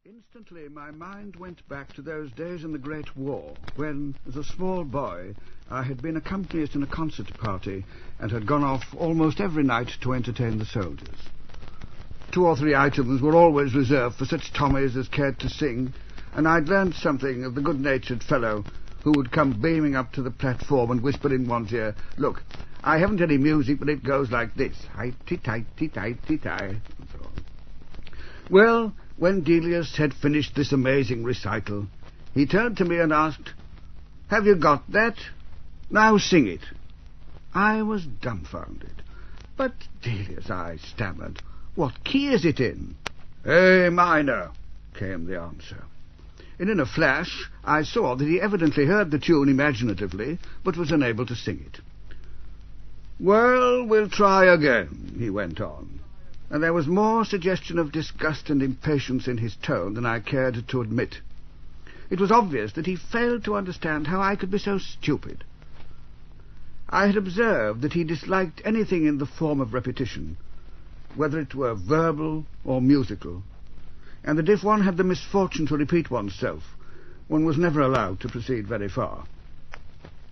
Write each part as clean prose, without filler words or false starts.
Instantly my mind went back to those days in the Great War, when, as a small boy, I had been accompanist in a concert party and had gone off almost every night to entertain the soldiers. 2 or 3 items were always reserved for such Tommies as cared to sing, and I'd learned something of the good-natured fellow who would come beaming up to the platform and whisper in one's ear, "Look, I haven't any music, but it goes like this, hi-ti-ti-ti-ti-ti-ti," and so on. Well, when Delius had finished this amazing recital, he turned to me and asked, "Have you got that? Now sing it." I was dumbfounded. "But, Delius," I stammered, "what key is it in?" "A minor," came the answer. And in a flash I saw that he evidently heard the tune imaginatively, but was unable to sing it. "Well, we'll try again," he went on, and there was more suggestion of disgust and impatience in his tone than I cared to admit. It was obvious that he failed to understand how I could be so stupid. I had observed that he disliked anything in the form of repetition, whether it were verbal or musical, and that if one had the misfortune to repeat oneself, one was never allowed to proceed very far.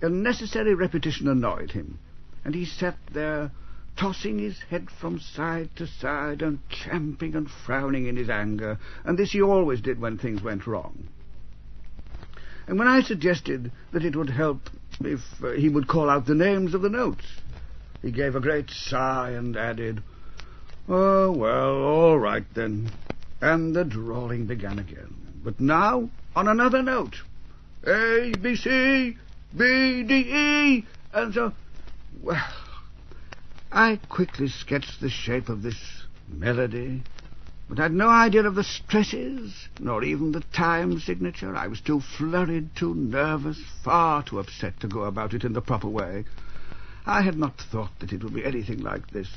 Unnecessary repetition annoyed him, and he sat there, tossing his head from side to side and champing and frowning in his anger, and this he always did when things went wrong. And when I suggested that it would help if he would call out the names of the notes, he gave a great sigh and added, "Oh, well, all right then." And the drawling began again, but now on another note. A, B, C, B, D, E, and so... Well, I quickly sketched the shape of this melody, but had no idea of the stresses, nor even the time signature. I was too flurried, too nervous, far too upset to go about it in the proper way. I had not thought that it would be anything like this,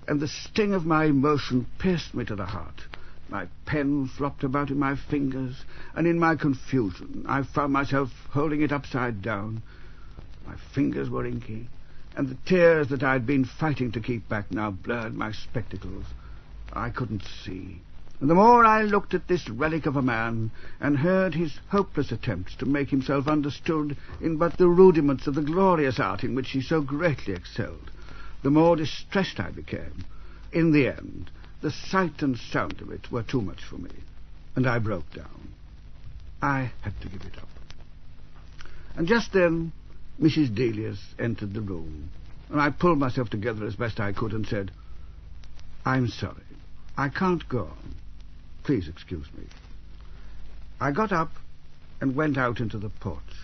and the sting of my emotion pierced me to the heart. My pen flopped about in my fingers, and in my confusion I found myself holding it upside down. My fingers were inky, and the tears that I had been fighting to keep back now blurred my spectacles. I couldn't see, and the more I looked at this relic of a man and heard his hopeless attempts to make himself understood in but the rudiments of the glorious art in which he so greatly excelled, the more distressed I became. In the end, the sight and sound of it were too much for me, and I broke down. I had to give it up. And just then Mrs. Delius entered the room, and I pulled myself together as best I could and said, "I'm sorry, I can't go on. Please excuse me." I got up and went out into the porch,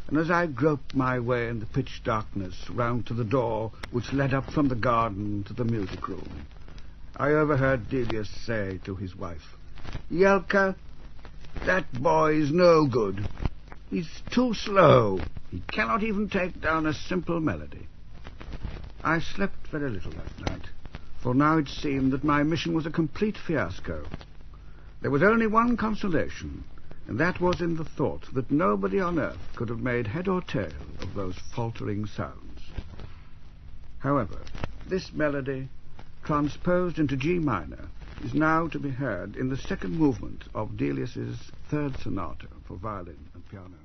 and as I groped my way in the pitch darkness round to the door which led up from the garden to the music room, I overheard Delius say to his wife, "Jelka, that boy is no good. He's too slow. He cannot even take down a simple melody." I slept very little that night, for now it seemed that my mission was a complete fiasco. There was only one consolation, and that was in the thought that nobody on earth could have made head or tail of those faltering sounds. However, this melody, transposed into G minor, is now to be heard in the second movement of Delius's third sonata for violin and piano.